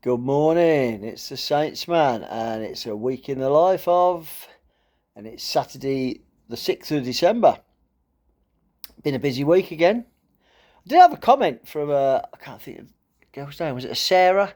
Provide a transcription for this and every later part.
Good morning, it's the Saints man, and it's a week in the life of, and it's Saturday, the 6th of December. Been a busy week again. I did have a comment from I can't think of the girl's name, was it a Sarah,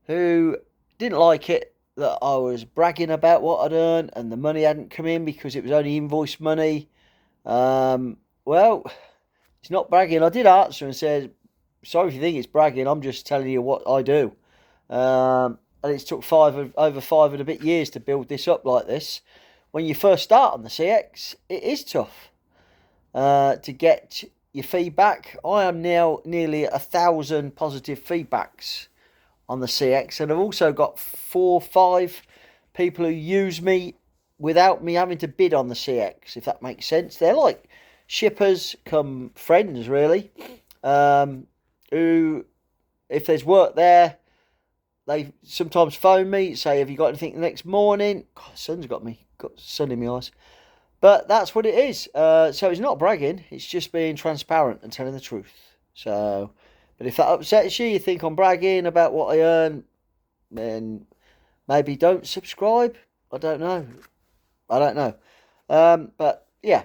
who didn't like it that I was bragging about what I'd earned and the money hadn't come in because it was only invoice money. Well, it's not bragging. I did answer and said, sorry if you think it's bragging, I'm just telling you what I do. And it's took over 5 and a bit years to build this up like this. When you first start on the CX, it is tough to get your feedback. I am now nearly 1,000 positive feedbacks on the CX, and I've also got 4 or 5 people who use me without me having to bid on the CX, if that makes sense. They're like shippers come friends, really, who, if there's work there, they sometimes phone me, say, have you got anything the next morning? God, the sun's got sun in my eyes. But that's what it is. So it's not bragging, it's just being transparent and telling the truth. So, but if that upsets you, you think I'm bragging about what I earn, then maybe don't subscribe. I don't know. But yeah,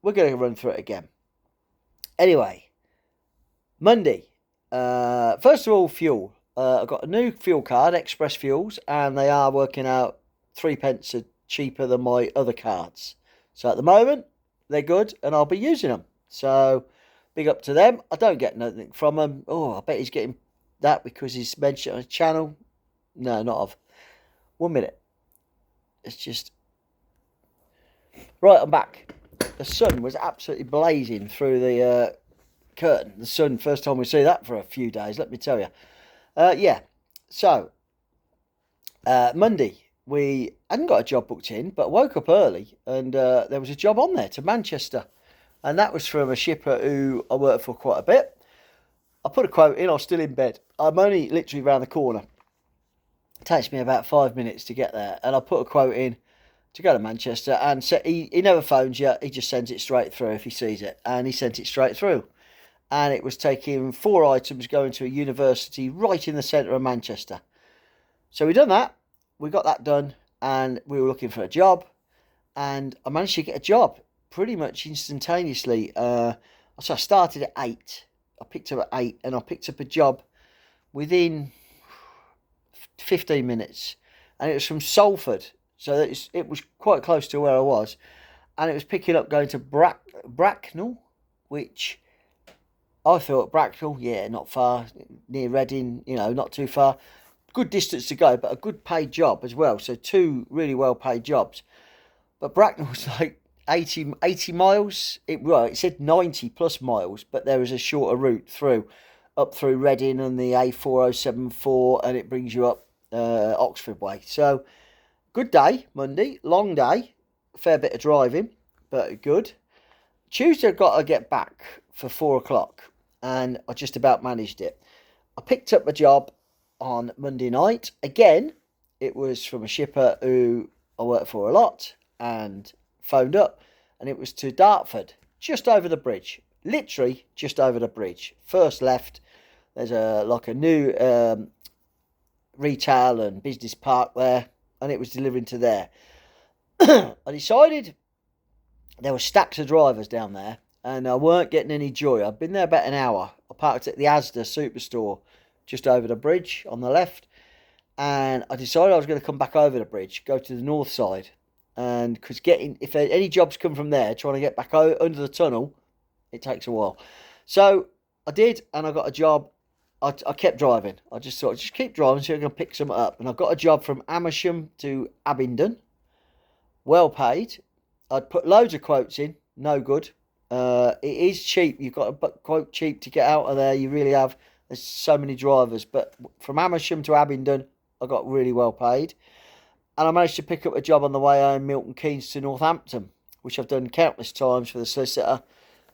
we're going to run through it again. Anyway, Monday. First of all, fuel. I've got a new fuel card, Express Fuels, and they are working out 3p cheaper than my other cards. So at the moment, they're good, and I'll be using them. So big up to them. I don't get nothing from them. Oh, I bet he's getting that because he's mentioned on his channel. No, not of. 1 minute. It's just... Right, I'm back. The sun was absolutely blazing through the curtain. The sun, first time we see that for a few days, let me tell you. Yeah, so Monday we hadn't got a job booked in, but I woke up early and there was a job on there to Manchester, and that was from a shipper who I worked for quite a bit. I put a quote in. I was still in bed. I'm only literally round the corner. It takes me about 5 minutes to get there, and I put a quote in to go to Manchester, and he never phones you. He just sends it straight through if he sees it, and he sent it straight through. And it was taking 4 items going to a university right in the centre of Manchester. So we done that, we got that done, and we were looking for a job, and I managed to get a job pretty much instantaneously. So I started at 8, I picked up at 8, and I picked up a job within 15 minutes, and it was from Salford, so it was quite close to where I was, and it was picking up going to Bracknell, which... I thought Bracknell, yeah, not far, near Reading, not too far. Good distance to go, but a good paid job as well. So 2 really well paid jobs. But Bracknell was like 80 miles. It said 90 plus miles, but there was a shorter route up through Reading and the A4074, and it brings you up Oxford way. So good day, Monday, long day, fair bit of driving, but good. Tuesday I've got to get back for 4 o'clock. And I just about managed it. I picked up a job on Monday night. Again, it was from a shipper who I work for a lot, and phoned up. And it was to Dartford, just over the bridge. Literally just over the bridge. First left, there's a new retail and business park there. And it was delivering to there. I decided there were stacks of drivers down there, and I weren't getting any joy. I'd been there about an hour. I parked at the Asda Superstore just over the bridge on the left, and I decided I was going to come back over the bridge, go to the north side, and because if any jobs come from there, trying to get back under the tunnel, it takes a while. So I did, and I got a job. I kept driving. I just thought, just keep driving, so I'm going to pick something up. And I got a job from Amersham to Abingdon, well paid. I'd put loads of quotes in, no good. It is cheap. You've got to quote cheap to get out of there. You really have. There's so many drivers. But from Amersham to Abingdon, I got really well paid. And I managed to pick up a job on the way home, Milton Keynes to Northampton, which I've done countless times for the solicitor.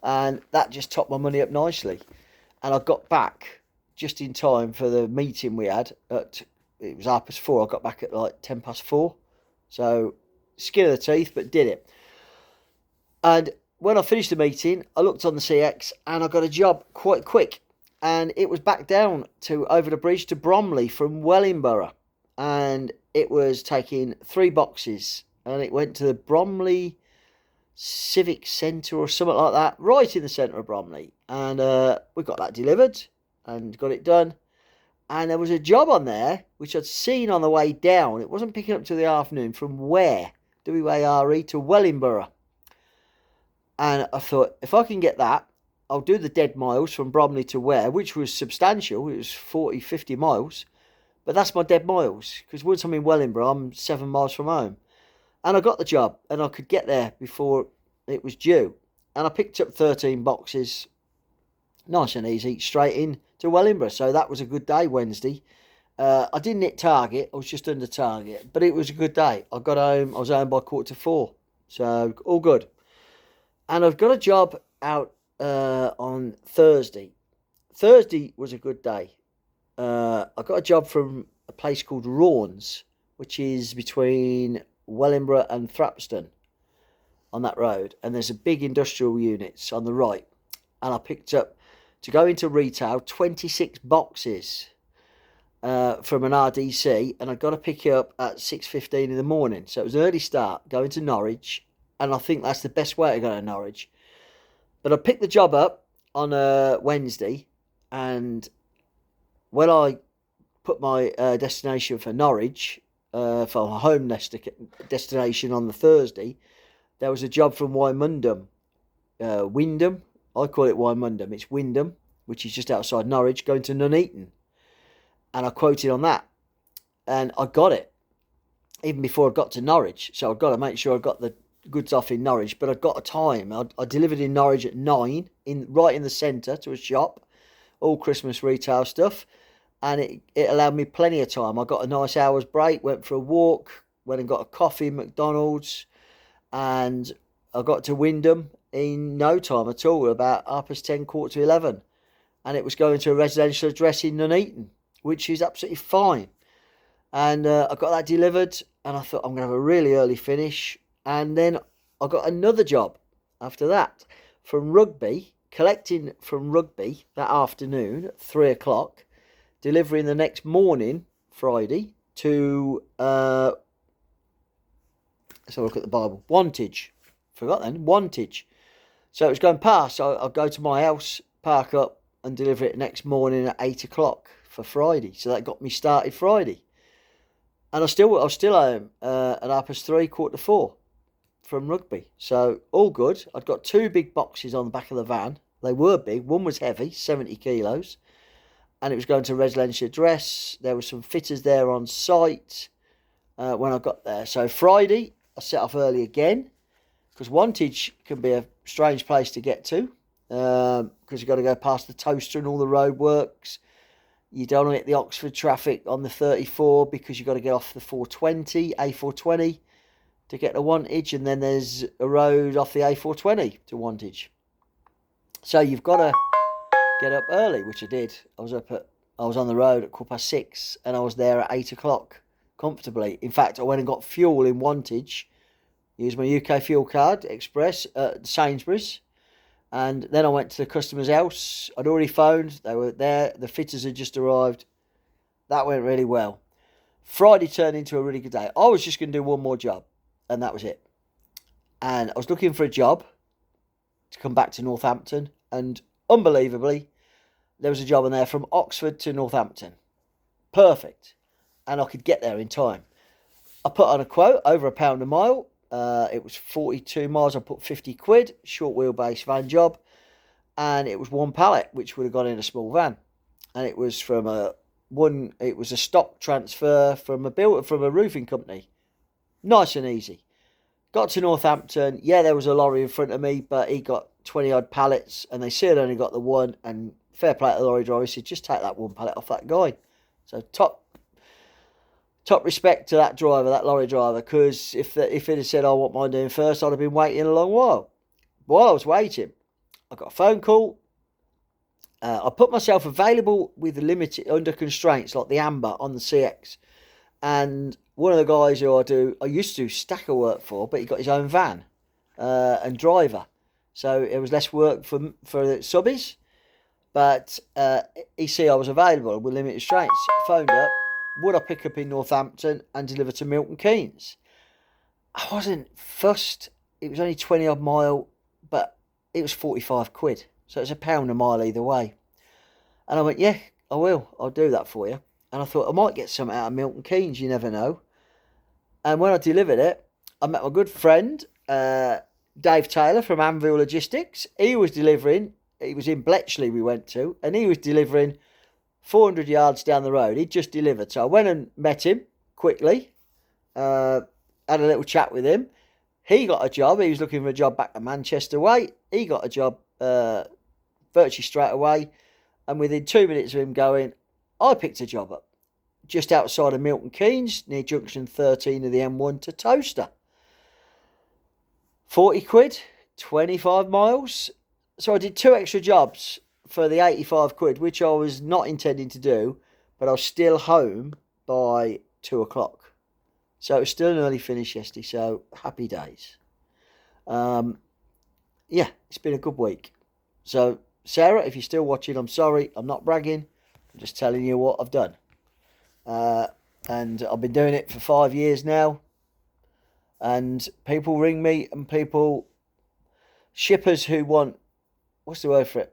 And that just topped my money up nicely. And I got back just in time for the meeting we had. It was 4:30. I got back at like 4:10. So, skin of the teeth, but did it. And when I finished the meeting, I looked on the CX and I got a job quite quick. and it was back down to over the bridge to Bromley from Wellingborough, and it was taking 3 boxes, and it went to the Bromley Civic Centre or something like that, right in the centre of Bromley, and we got that delivered and got it done. And there was a job on there which I'd seen on the way down. It wasn't picking up till the afternoon from Ware, W-A-R-E, to Wellingborough. And I thought, if I can get that, I'll do the dead miles from Bromley to Ware, which was substantial. It was 40, 50 miles. But that's my dead miles, because once I'm in Wellingborough, I'm 7 miles from home. And I got the job, and I could get there before it was due. And I picked up 13 boxes, nice and easy, straight in to Wellingborough. So that was a good day, Wednesday. I didn't hit target, I was just under target, but it was a good day. I got home, I was home by 3:45, so all good. And I've got a job out on Thursday. Thursday was a good day. I got a job from a place called Raunds, which is between Wellingborough and Thrapston on that road, and there's a big industrial units on the right, and I picked up, to go into retail, 26 boxes from an RDC, and I've got to pick it up at 6:15 in the morning, so it was an early start going to Norwich, and I think that's the best way to go to Norwich. But I picked the job up on Wednesday, and when I put my destination for Norwich, for a home destination on the Thursday, there was a job from Wymondham. Wymondham, I call it Wymondham, it's Wymondham, which is just outside Norwich, going to Nuneaton. And I quoted on that, and I got it, even before I got to Norwich. So I've got to make sure I got the goods off in Norwich, but I got a time. I delivered in Norwich at 9, right in the centre to a shop, all Christmas retail stuff, and it allowed me plenty of time. I got a nice hour's break, went for a walk, went and got a coffee at McDonald's, and I got to Wymondham in no time at all, about 10:30, 11:15, and it was going to a residential address in Nuneaton, which is absolutely fine. And I got that delivered, and I thought I'm going to have a really early finish. And then I got another job after that from Rugby, collecting from Rugby that afternoon at 3:00, delivering the next morning, Friday, to, let's have a look at the Bible, Wantage. Forgot then, Wantage. So it was going past, so I'll go to my house, park up, and deliver it next morning at 8:00 for Friday. So that got me started Friday. And I was still home at 3:30, 4:45 from Rugby. So all good. I'd got 2 big boxes on the back of the van. They were big. One was heavy, 70 kilos. And it was going to a residential address. There were some fitters there on site when I got there. So Friday, I set off early again, because Wantage can be a strange place to get to, because you've got to go past the toaster and all the roadworks. You don't want to hit the Oxford traffic on the 34, because you've got to get off the 420, A420, to get to Wantage, and then there's a road off the A420 to Wantage. So you've got to get up early, which I did. I was on the road at 6:15, and I was there at 8:00 comfortably. In fact, I went and got fuel in Wantage, used my UK fuel card, Express, at Sainsbury's, and then I went to the customer's house. I'd already phoned, they were there, the fitters had just arrived. That went really well. Friday turned into a really good day. I was just going to do one more job, and that was it. And I was looking for a job to come back to Northampton, and unbelievably, there was a job in there from Oxford to Northampton. Perfect. And I could get there in time. I put on a quote, over £1 a mile. It was 42 miles. I put 50 quid, short wheelbase van job. And it was 1 pallet, which would have gone in a small van. And it was it was a stock transfer from a roofing company. Nice and easy. Got to Northampton. Yeah, there was a lorry in front of me, but he got 20 odd pallets, and they said only got the one, and fair play to the lorry driver, he said, just take that 1 pallet off that guy. So top respect to that driver, that lorry driver, because if it had said, I want mine doing first, I'd have been waiting a long while. While I was waiting, I got a phone call. I put myself available with limited, under constraints, like the amber on the CX. And one of the guys who I used to do stacker work for, but he got his own van and driver. So it was less work for subbies. But he see I was available with limited restraints. Phoned up. Would I pick up in Northampton and deliver to Milton Keynes? I wasn't fussed. It was only 20 odd mile, but it was 45 quid. So it's £1 a mile either way. And I went, yeah, I will. I'll do that for you. And I thought I might get something out of Milton Keynes. You never know. And when I delivered it, I met my good friend, Dave Taylor from Anvil Logistics. He was delivering. He was in Bletchley we went to. And he was delivering 400 yards down the road. He'd just delivered. So I went and met him quickly. Had a little chat with him. He got a job. He was looking for a job back at Manchester way. He got a job virtually straight away. And within 2 minutes of him going, I picked a job up just outside of Milton Keynes, near junction 13 of the M1 to Toaster. 40 quid, 25 miles. So I did 2 extra jobs for the 85 quid, which I was not intending to do, but I was still home by 2 o'clock. So it was still an early finish yesterday, so happy days. Yeah, it's been a good week. So, Sarah, if you're still watching, I'm sorry. I'm not bragging. I'm just telling you what I've done. And I've been doing it for 5 years now. And people ring me and shippers who want, what's the word for it?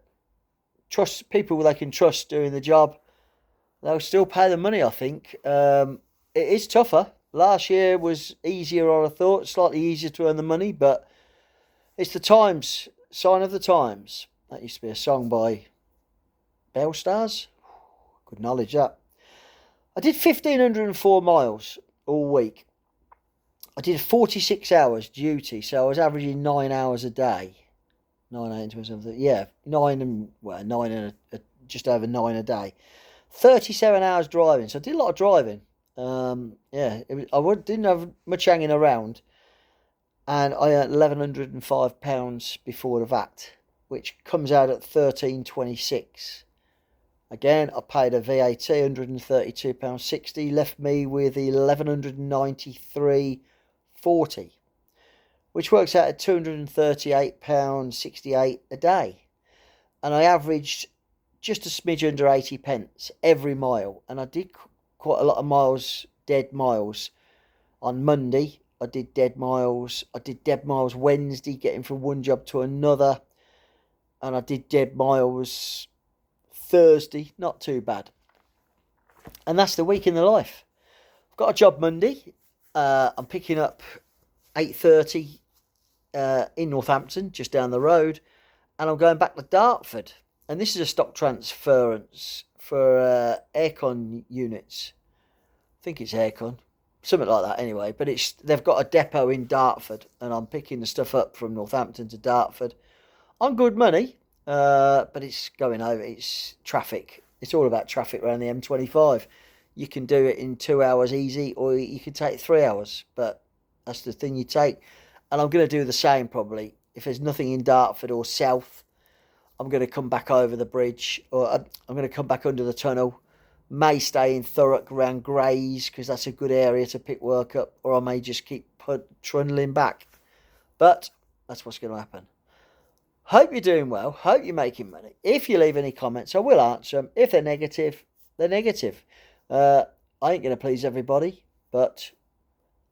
Trust, people they can trust doing the job. They'll still pay the money, I think. It is tougher. Last year was easier, I thought, slightly easier to earn the money, but it's the times, sign of the times. That used to be a song by Bell Stars. Good knowledge, that. I did 1,504 miles all week. I did 46 hours duty, so I was averaging 9 hours a day. 9 8 something. Yeah, 9 and just over 9 a day. 37 hours driving, so I did a lot of driving. Yeah, didn't have much hanging around, and I earned £1,105 before the VAT, which comes out at £1,326. Again, I paid a VAT £132.60, left me with £1,193.40, which works out at £238.68 a day, and I averaged just a smidge under 80 pence every mile, and I did quite a lot of miles, dead miles. On Monday, I did dead miles. I did dead miles Wednesday, getting from one job to another. And I did dead miles Thursday, not too bad. And that's the week in the life. I've got a job Monday. I'm picking up 8:30 in Northampton, just down the road. And I'm going back to Dartford. And this is a stock transference for aircon units. I think it's aircon, something like that anyway. But they've got a depot in Dartford, and I'm picking the stuff up from Northampton to Dartford on good money. But it's going over. It's traffic. It's all about traffic around the M25. You can do it in 2 hours easy, or you can take 3 hours. But that's the thing you take. And I'm going to do the same probably. If there's nothing in Dartford or south, I'm going to come back over the bridge, or I'm going to come back under the tunnel. May stay in Thurrock around Grays, because that's a good area to pick work up, or I may just keep trundling back. But that's what's going to happen. Hope you're doing well. Hope you're making money. If you leave any comments, I will answer them. If they're negative, they're negative. I ain't going to please everybody, but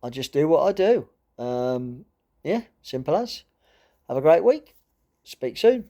I just do what I do. Yeah, simple as. Have a great week. Speak soon.